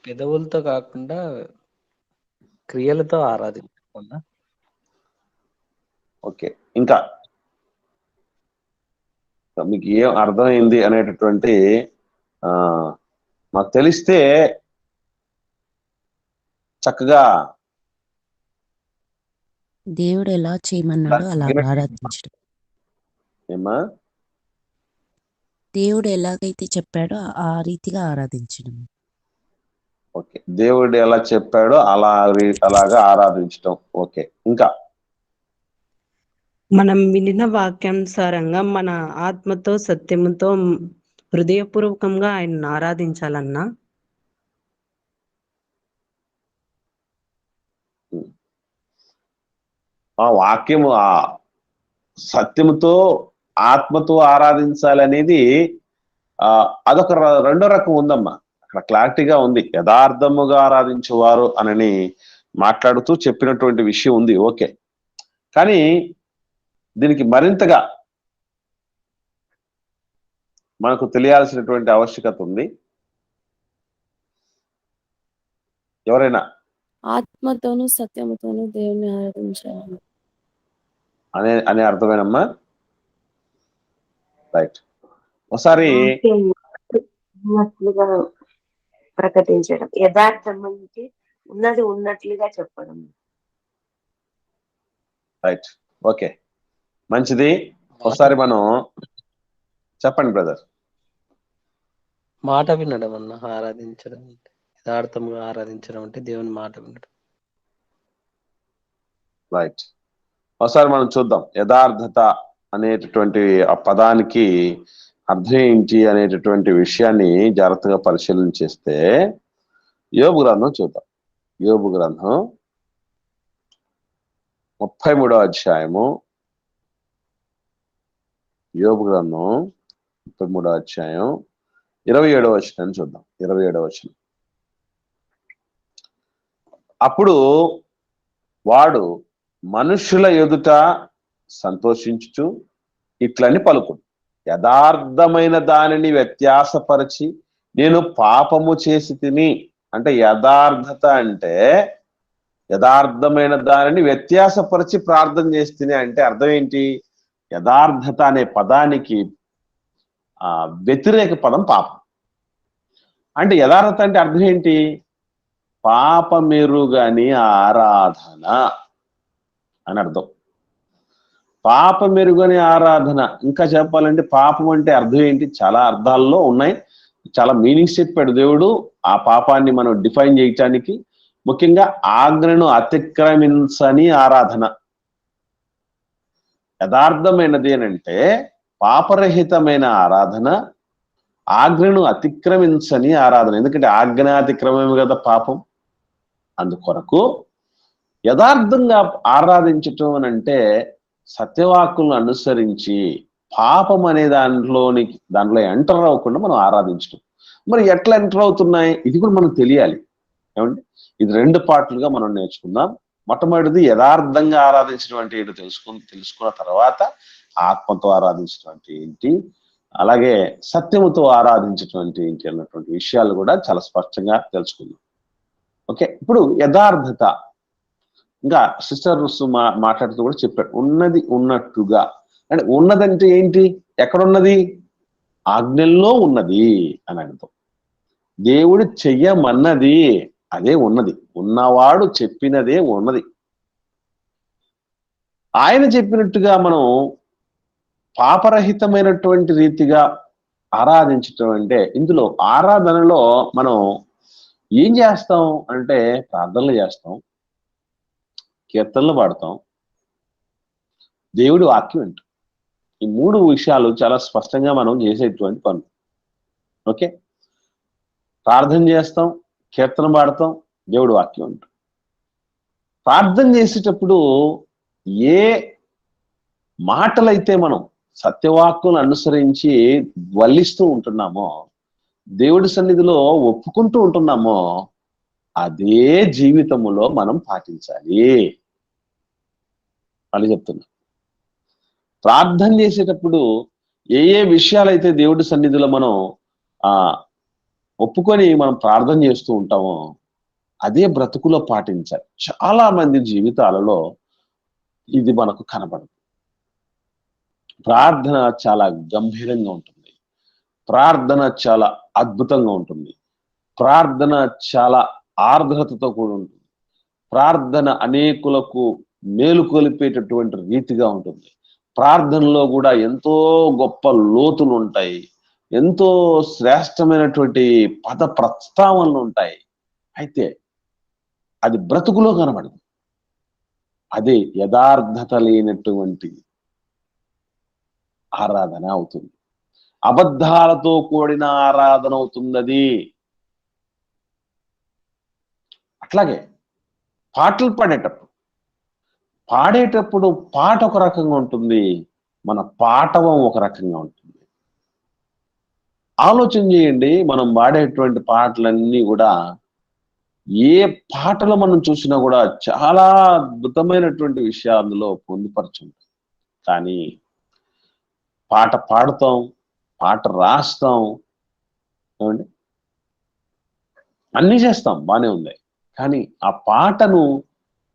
పెదవులతో కాకుండా క్రియలతో ఆరాధించకుండా. ఓకే, ఇంకా మీకు ఏం అర్థమైంది అనేటటువంటి మాకు తెలిస్తే చక్కగా దేవుడు ఎలా చేయమన్నాడో అలా ఆరాధించడం. ఏమా? దేవుడు ఎలాగైతే చెప్పాడో ఆ రీతిగా ఆరాధించడం. ఓకే, దేవుడు ఎలా చెప్పాడో అలాగా ఆరాధించటం. ఓకే, ఇంకా మనం వినిన వాక్యానుసారంగా మన ఆత్మతో సత్యముతో హృదయపూర్వకంగా ఆయన్ని ఆరాధించాలన్నా. ఆ వాక్యము ఆ సత్యముతో ఆత్మతో ఆరాధించాలనేది అదొక రెండో రకం ఉందమ్మా. అక్కడ క్లారిటీగా ఉంది, యథార్థముగా ఆరాధించేవారు అని మాట్లాడుతూ చెప్పినటువంటి విషయం ఉంది. ఓకే, కానీ దీనికి మరింతగా మనకు తెలియాల్సినటువంటి ఆవశ్యకత ఉంది. ఎవరైనా ఆత్మతోను సత్యముతోను దేవుని ఆరాధించాలి అనే అర్థమేనమ్మా? రైట్. ఒకసారి ఉన్నట్లుగా ప్రకటించడం, యథార్థం అంటే ఉన్నది ఉన్నట్లుగా చెప్పడం. రైట్, ఓకే, మంచిది. ఒకసారి మనం చెప్పండి బ్రదర్. మాట వినడం అన్న ఆరాధించడం అంటే, యథార్థంగా ఆరాధించడం అంటే దేవుని మాట వినడం. రైట్, ఒకసారి మనం చూద్దాం యథార్థత అనేటటువంటి ఆ పదానికి అర్థం ఏంటి అనేటటువంటి విషయాన్ని జాగ్రత్తగా పరిశీలన చేస్తే యోబు గ్రంథం చూద్దాం. యోబు గ్రంథం 33వ అధ్యాయము. యోబు గ్రంథం 33వ అధ్యాయం 27వ వచనాన్ని చూద్దాం. 27వ వచనం. అప్పుడు వాడు మనుషుల ఎదుట సంతోషించుచు ఇట్లని పలుకుడు, యథార్థమైన దానిని వ్యత్యాసపరిచి నేను పాపము చేసి తిని. అంటే యథార్థత అంటే యథార్థమైన దానిని వ్యత్యాసపరిచి ప్రార్థన చేసి తిని అంటే అర్థం ఏంటి? యథార్థత అనే పదానికి వ్యతిరేక పదం పాపం. అంటే యథార్థత అంటే అర్థం ఏంటి? పాపమెరుగని ఆరాధన అని అర్థం. పాపమెరుగని ఆరాధన. ఇంకా చెప్పాలంటే పాపం అంటే అర్థం ఏంటి? చాలా అర్థాల్లో ఉన్నాయి, చాలా మీనింగ్స్ చెప్పాడు దేవుడు ఆ పాపాన్ని మనం డిఫైన్ చేయటానికి. ముఖ్యంగా ఆజ్ఞను అతిక్రమించని ఆరాధన. యథార్థమైనది అంటే పాపరహితమైన ఆరాధన, ఆజ్ఞను అతిక్రమించని ఆరాధన. ఎందుకంటే ఆజ్ఞ అతిక్రమమే కదా పాపం. అందుకొరకు యథార్థంగా ఆరాధించటం అని అంటే సత్యవాక్కులను అనుసరించి పాపం అనే దాంట్లో ఎంటర్ అవ్వకుండా మనం ఆరాధించటం. మరి ఎట్లా ఎంటర్ అవుతున్నాయి ఇది కూడా మనకు తెలియాలి. ఏమండి, ఇది రెండు పార్ట్లుగా మనం నేర్చుకుందాం. మొట్టమొదటిది యథార్థంగా ఆరాధించడం అంటే ఏంటో తెలుసుకున్న తర్వాత ఆత్మతో ఆరాధించడం అంటే ఏంటి, అలాగే సత్యముతో ఆరాధించడం అంటే ఏంటి అన్నటువంటి విషయాలు కూడా చాలా స్పష్టంగా తెలుసుకుందాం. ఓకే, ఇప్పుడు యథార్థత. ఇంకా సిస్టర్ మాట్లాడుతూ కూడా చెప్పాడు, ఉన్నది ఉన్నట్టుగా. అంటే ఉన్నదంటే ఏంటి? ఎక్కడున్నది? ఆజ్ఞల్లో ఉన్నది అని అర్థం. దేవుడు చెయ్యమన్నది అదే ఉన్నది. ఉన్నవాడు చెప్పినదే ఉన్నది. ఆయన చెప్పినట్టుగా మనం పాపరహితమైనటువంటి రీతిగా ఆరాధించటం అంటే, ఇందులో ఆరాధనలో మనం ఏం చేస్తాం అంటే ప్రార్థనలు చేస్తాం, కీర్తనలు పాడతాం, దేవుడి వాక్యం వింటాం. ఈ మూడు విషయాలు చాలా స్పష్టంగా మనం చేసేటువంటి పనులు. ఓకే, ప్రార్థన చేస్తాం, కీర్తన పాడతాం, దేవుడి వాక్యం వింటాం. ప్రార్థన చేసేటప్పుడు ఏ మాటలైతే మనం సత్యవాక్కులను అనుసరించి వల్లిస్తూ ఉంటున్నామో, దేవుడి సన్నిధిలో ఒప్పుకుంటూ ఉంటున్నామో, అదే జీవితములో మనం పాటించాలి. అని చెప్తున్నా. ప్రార్థన చేసేటప్పుడు ఏ విషయాలైతే దేవుడి సన్నిధిలో మనం ఒప్పుకొని మనం ప్రార్థన చేస్తూ ఉంటామో అదే బ్రతుకులో పాటించాలి. చాలా మంది జీవితాలలో ఇది మనకు కనబడదు. ప్రార్థన చాలా గంభీరంగా ఉంటుంది, ప్రార్థన చాలా అద్భుతంగా ఉంటుంది, ప్రార్థన చాలా ఆర్ద్రతతో కూడి ఉంటుంది, ప్రార్థన అనేకులకు మేలు కొలిపేటటువంటి రీతిగా ఉంటుంది. ప్రార్థనలో కూడా ఎంతో గొప్ప లోతులు ఉంటాయి, ఎంతో శ్రేష్టమైనటువంటి పద ప్రస్తావనలు ఉంటాయి. అయితే అది బ్రతుకులో కనబడదు. అదే యథార్థత లేనటువంటి ఆరాధన అవుతుంది. అబద్ధాలతో కూడిన ఆరాధన అవుతున్నది. అట్లాగే పాటలు పాడేటప్పుడు పాట ఒక రకంగా ఉంటుంది, మన పాటవం ఒక రకంగా ఉంటుంది. ఆలోచన చేయండి, మనం పాడేటువంటి పాటలన్నీ కూడా ఏ పాటలు మనం చూసినా కూడా చాలా అద్భుతమైనటువంటి విషయాలు అందులో పొందుపరచుంటాయి. కానీ పాట పాడుతాం, పాట రాస్తాం, ఏమండి, అన్నీ చేస్తాం, బానే ఉంది. కానీ ఆ పాటను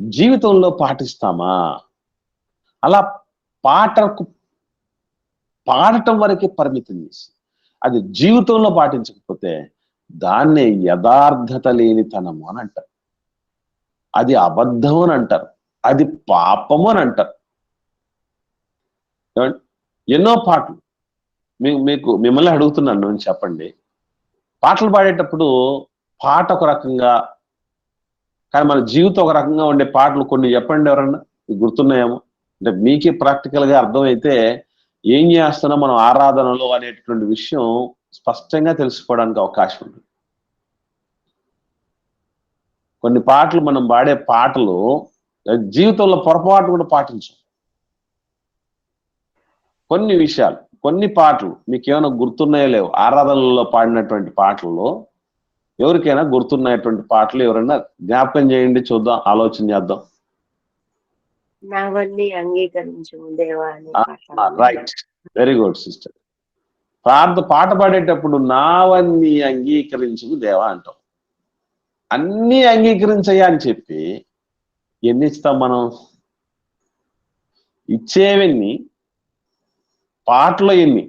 జీవితంలో పాటిస్తామా? అలా పాటకు పాడటం వరకే పరిమితం చేసి అది జీవితంలో పాటించకపోతే దాన్నే యథార్థత లేనితనము అని అంటారు. అది అబద్ధం అని అంటారు, అది పాపము అని అంటారు. ఎన్నో పాటలు మీకు మిమ్మల్ని అడుగుతున్నాను, నేను చెప్పండి. పాటలు పాడేటప్పుడు పాట ఒక రకంగా, కానీ మన జీవితం ఒక రకంగా ఉండే పాటలు కొన్ని చెప్పండి ఎవరన్నా, గుర్తున్నాయేమో. అంటే మీకే ప్రాక్టికల్ గా అర్థమైతే ఏం చేస్తున్నాం మనం ఆరాధనలో అనేటటువంటి విషయం స్పష్టంగా తెలుసుకోవడానికి అవకాశం ఉంది. కొన్ని పాటలు మనం పాడే పాటలు జీవితంలో పొరపాటు కూడా పాటించం. కొన్ని విషయాలు, కొన్ని పాటలు మీకు ఏమైనా గుర్తున్నాయో లేవు, ఆరాధనలో పాడినటువంటి పాటలలో ఎవరికైనా గుర్తున్నటువంటి పాటలు ఎవరైనా జ్ఞాపకం చేయండి, చూద్దాం, ఆలోచన చేద్దాం. నావన్నీ అంగీకరించు దేవా అనే పాట. Right, very good sister. పాట పాడేటప్పుడు నావన్నీ అంగీకరించు దేవా అంటాం. అన్నీ అంగీకరించయ్యా అని చెప్పి ఎన్ని ఇస్తాం మనం? ఇచ్చేవన్నీ, పాటలో ఎన్ని?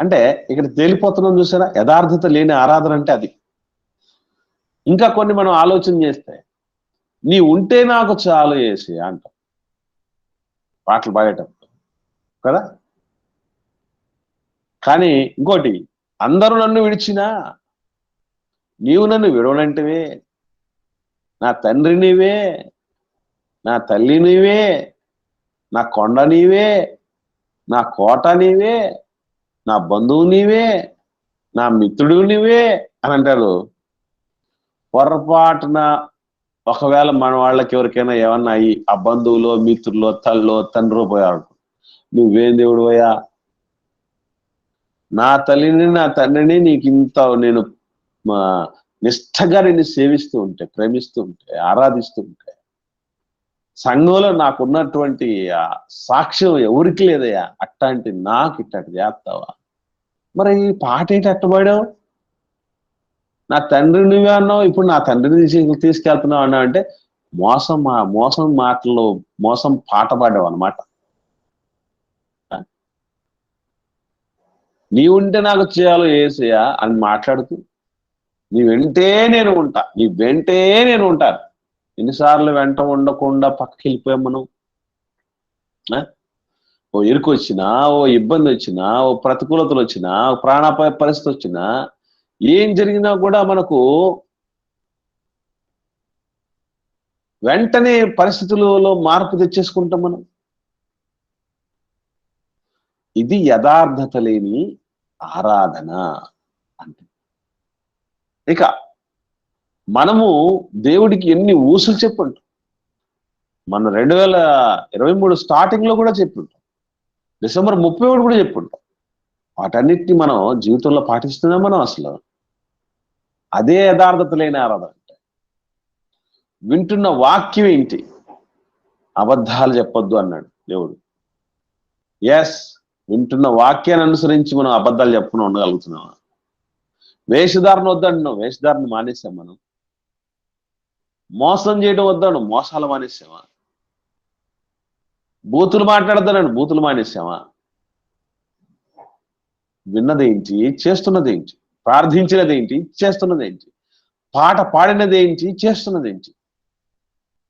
అంటే ఇక్కడ తేలిపోతున్నాం చూసారా, యథార్థత లేని ఆరాధన అంటే అది. ఇంకా కొన్ని మనం ఆలోచన చేస్తే నీ ఉంటే నాకు చాలు వేసి అంటాం పాటలు పాడేటప్పుడు కదా. కానీ ఇంకోటి, అందరూ నన్ను విడిచినా నీవు నన్ను విడవనంటివే, నా తండ్రి నీవే, నా తల్లి నీవే, నా కొండ నీవే, నా కోట నీవే, నా బంధువు నీవే, నా మిత్రుడు నీవే అని అంటారు. పొరపాటున ఒకవేళ మన వాళ్ళకి ఎవరికైనా ఏమన్నా అయ్యి ఆ బంధువులో, మిత్రులో, తల్లో, తండ్రి పోయాడు, నువ్వేం దేవుడు పోయా, నా తల్లిని నా తండ్రిని నీకు ఇంత నేను నిష్ఠగా నిన్ను సేవిస్తూ ఉంటే, ప్రేమిస్తూ ఉంటే, ఆరాధిస్తూ ఉంటే, సంఘంలో నాకున్నటువంటి సాక్ష్యం ఎవరికి లేదయ్యా, అట్లాంటి నాకు ఇట్టటి చేస్తావా? మరి ఈ పాట ఏంటి అట్టబడావు? నా తండ్రి నువ్వే అన్నావు, ఇప్పుడు నా తండ్రిని తీసుకెళ్తున్నావు అన్నావు అంటే మోసం మాటలు, మోసం పాట పాడావు అనమాట. నీ ఉంటే నాకు చేయాలో ఏసయ్యా అని మాట్లాడుతూ నీ వెంటే నేను ఉంటా, నీ వెంటే నేను ఉంటాను. ఎన్నిసార్లు వెంట ఉండకుండా పక్కకి వెళ్ళిపోయాం మనం. ఓ ఇరుకు వచ్చినా, ఓ ఇబ్బంది వచ్చినా, ఓ ప్రతికూలతలు వచ్చినా, ఓ ప్రాణాపాయ పరిస్థితి వచ్చినా, ఏం జరిగినా కూడా మనకు వెంటనే పరిస్థితులలో మార్పు తెచ్చేసుకుంటాం మనం. ఇది యథార్థత లేని ఆరాధన అంటే. ఇక మనము దేవుడికి ఎన్ని ఊసులు చెప్పుంటాం. మన 2023 స్టార్టింగ్ లో కూడా చెప్పుంటాం, డిసెంబర్ 31 కూడా చెప్పుంటాం. వాటన్నిటిని మనం జీవితంలో పాటిస్తున్నాం మనం. అసలు అదే యథార్థత లేని ఆరాధన అంటే. వింటున్న వాక్యం ఏంటి? అబద్ధాలు చెప్పొద్దు అన్నాడు దేవుడు. ఎస్, వింటున్న వాక్యాన్ని అనుసరించి మనం అబద్ధాలు చెప్పుకుని ఉండగలుగుతున్నాం. వేషధారణ వద్దంటున్నాం, వేషధారణ మానేసాం మనం. మోసం చేయడం వద్దాను, మోసాలు మానేసామా? బూతులు మాట్లాడతానండి, బూతులు మానేసామా? విన్నదేంటి, చేస్తున్నదేంటి? ప్రార్థించినదేంటి, చేస్తున్నదేంటి? పాట పాడినదేంటి, చేస్తున్నదేంటి?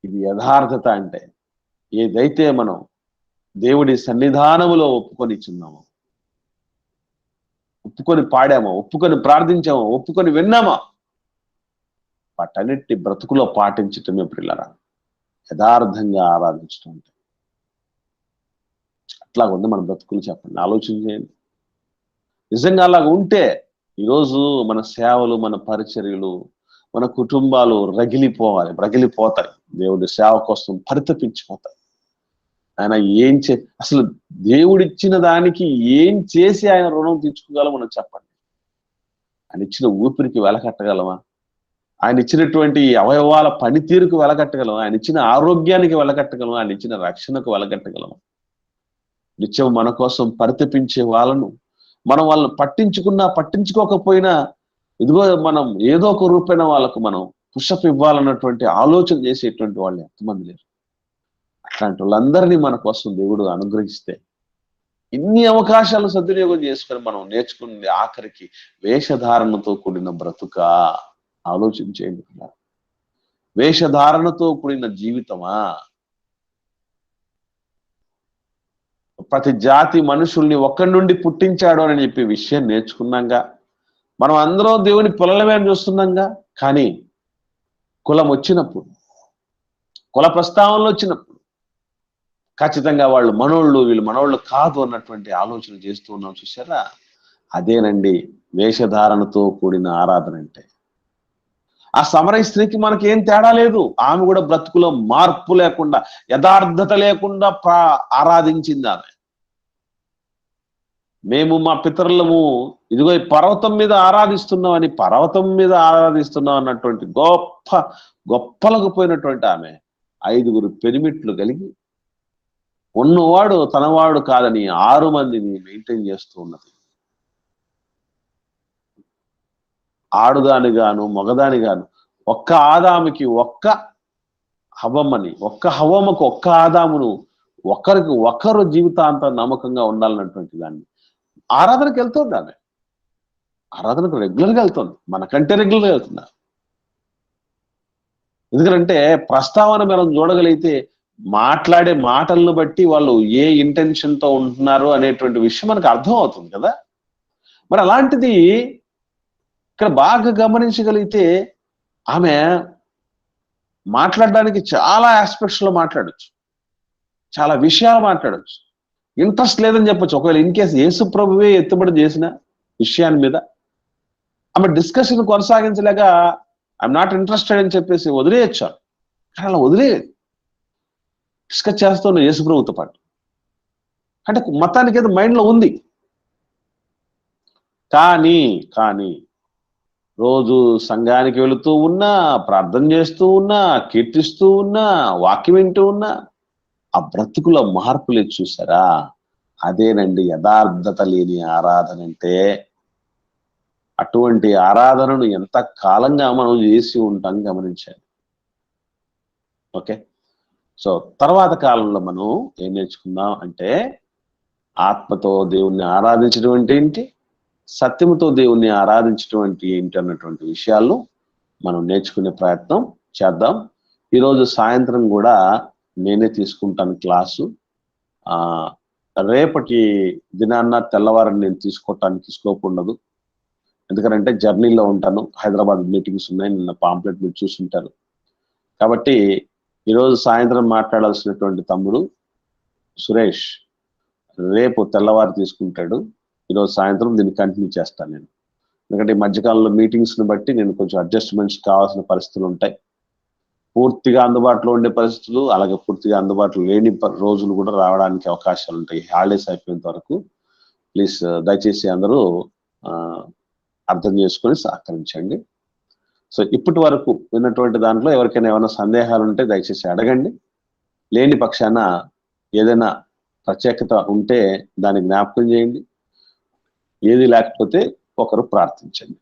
ఇది యథార్థత అంటే. ఏదైతే మనం దేవుడి సన్నిధానములో ఒప్పుకొని ఇచ్చున్నామో, ఒప్పుకొని పాడామో, ఒప్పుకొని ప్రార్థించామో, ఒప్పుకొని విన్నామా, వాటన్నిటి బ్రతుకులో పాటించటమే ప్రియులారా యథార్థంగా ఆరాధించటం అంటే. అట్లా ఉంది మన బ్రతుకులు. చెప్పండి, ఆలోచన చేయండి. నిజంగా అలాగ ఉంటే ఈరోజు మన సేవలు, మన పరిచర్యలు, మన కుటుంబాలు రగిలిపోతాయి. దేవుడి సేవ కోసం పరితపించిపోతాయి. ఆయన అసలు దేవుడిచ్చిన దానికి ఏం చేసి ఆయన రుణం తీర్చుకోగలం మనం చెప్పండి. ఆయన ఇచ్చిన ఊపిరికి వెలకట్టగలమా? ఆయన ఇచ్చినటువంటి అవయవాల పనితీరుకు వెలకట్టగలమా? ఆయన ఇచ్చిన ఆరోగ్యానికి వెలకట్టగలమా? ఆయన ఇచ్చిన రక్షణకు వెలకట్టగలమా? నిత్యం మన కోసం పరితపించే వాళ్ళను మనం వాళ్ళని పట్టించుకోకపోయినా ఇదిగో మనం ఏదో ఒక రూపైన వాళ్ళకు మనం పుషప్ ఇవ్వాలన్నటువంటి ఆలోచన చేసేటువంటి వాళ్ళు ఎంతమంది లేరు? అట్లాంటి వాళ్ళందరినీ మన కోసం దేవుడు అనుగ్రహిస్తే ఇన్ని అవకాశాలు సద్వినియోగం చేసుకొని మనం నేర్చుకున్నది ఆఖరికి వేషధారణతో కూడిన బ్రతుక. ఆలోచించేయండి. వేషధారణతో కూడిన జీవితమా? ప్రతి జాతి మనుషుల్ని ఒక్కడి నుండి పుట్టించాడు అని చెప్పి విషయం నేర్చుకున్నాగా. మనం అందరం దేవుని పిల్లలమే అని చూస్తున్నాంగా. కానీ కులం వచ్చినప్పుడు, కుల ప్రస్తావనలు వచ్చినప్పుడు ఖచ్చితంగా వాళ్ళు మనోళ్ళు, వీళ్ళు మనోళ్ళు కాదు అన్నటువంటి ఆలోచన చేస్తూ ఉన్నాం. చూసారా? అదేనండి వేషధారణతో కూడిన ఆరాధన అంటే. ఆ సమరయ స్త్రీకి మనకేం తేడా లేదు. ఆమె కూడా బ్రతుకులో మార్పు లేకుండా, యథార్థత లేకుండా ఆరాధించింది ఆమె. మేము మా పితరులము ఇదిగో ఈ పర్వతం మీద ఆరాధిస్తున్నాం అన్నటువంటి గొప్పలకు పోయినటువంటి ఆమె 5 పెనిమిట్లు కలిగి ఉన్నవాడు తనవాడు కాదని 6 మందిని మెయింటైన్ చేస్తూ ఉన్నది. ఆడుదానిగాను మగదానిగాను ఒక్క ఆదాముకి ఒక్క హవ్వమ్మని, ఒక్క హవ్వమ్మకు ఒక్క ఆదామును, ఒకరికి ఒకరు జీవితాంతం నమ్మకంగా ఉండాలన్నటువంటి దాన్ని ఆరాధనకు వెళ్తుంది. ఆమె ఆరాధనకు రెగ్యులర్గా వెళ్తుంది, మనకంటే రెగ్యులర్గా వెళ్తున్నా. ఎందుకంటే ప్రస్తావన మనం చూడగలిగితే మాట్లాడే మాటలను బట్టి వాళ్ళు ఏ ఇంటెన్షన్ తో ఉంటున్నారు అనేటువంటి విషయం మనకు అర్థం అవుతుంది కదా. మరి అలాంటిది ఇక్కడ బాగా గమనించగలిగితే ఆమె మాట్లాడడానికి చాలా ఆస్పెక్ట్స్ లో మాట్లాడచ్చు, చాలా విషయాలు మాట్లాడచ్చు. ఇంట్రెస్ట్ లేదని చెప్పొచ్చు. ఒకవేళ ఇన్ కేసు యేసు ప్రభువే ఎత్తుబడి చేసిన విషయాన్ని మీద ఆమె డిస్కషన్ కొనసాగించలేక ఐఎమ్ నాట్ ఇంట్రెస్టెడ్ అని చెప్పేసి వదిలేయచ్చు. కానీ అలా వదిలేదు, డిస్కస్ చేస్తున్న యేసు ప్రభుతో పాటు. అంటే మొత్తానికి ఏదో మైండ్లో ఉంది. కానీ రోజు సంఘానికి వెళుతూ ఉన్నా, ప్రార్థన చేస్తూ ఉన్నా, కీర్తిస్తూ ఉన్నా, వాక్యం వింటూ ఉన్నా, ఆ బ్రతుకుల మార్పులే చూసారా? అదేనండి యథార్థత లేని ఆరాధన అంటే. అటువంటి ఆరాధనను ఎంత కాలంగా మనం చేసి ఉంటాం గమనించాలి. ఓకే, సో తర్వాత కాలంలో మనం ఏం నేర్చుకుందాం అంటే ఆత్మతో దేవుణ్ణి ఆరాధించడం అంటే ఏంటి, సత్యముతో దేవుణ్ణి ఆరాధించడం అంటే ఏంటి అన్నటువంటి విషయాలను మనం నేర్చుకునే ప్రయత్నం చేద్దాం. ఈరోజు సాయంత్రం కూడా నేనే తీసుకుంటాను క్లాసు. రేపటి దినాన్న తెల్లవారిని నేను తీసుకోవటానికి స్కోప్ ఉండదు. ఎందుకంటే జర్నీలో ఉంటాను, హైదరాబాద్ మీటింగ్స్ ఉన్నాయి, నిన్న పాంప్లెట్ మీరు చూసుంటారు. కాబట్టి ఈరోజు సాయంత్రం మాట్లాడాల్సినటువంటి తమ్ముడు సురేష్ రేపు తెల్లవారు తీసుకుంటాడు. ఈరోజు సాయంత్రం దీన్ని కంటిన్యూ చేస్తాను నేను. ఎందుకంటే ఈ మధ్యకాలంలో మీటింగ్స్ని బట్టి నేను కొంచెం అడ్జస్ట్మెంట్స్ కావాల్సిన పరిస్థితులు ఉంటాయి. పూర్తిగా అందుబాటులో ఉండే పరిస్థితులు, అలాగే పూర్తిగా అందుబాటులో లేని రోజులు కూడా రావడానికి అవకాశాలు ఉంటాయి. హాలిడేస్ అయిపోయేంత వరకు ప్లీజ్ దయచేసి అందరూ అర్థం చేసుకొని సహకరించండి. సో ఇప్పటి వరకు విన్నటువంటి దాంట్లో ఎవరికైనా ఏమైనా సందేహాలు ఉంటే దయచేసి అడగండి. లేని పక్షాన ఏదైనా ప్రత్యేకత ఉంటే దాన్ని జ్ఞాపకం చేయండి. ఏది లేకపోతే ఒకరు ప్రార్థించండి.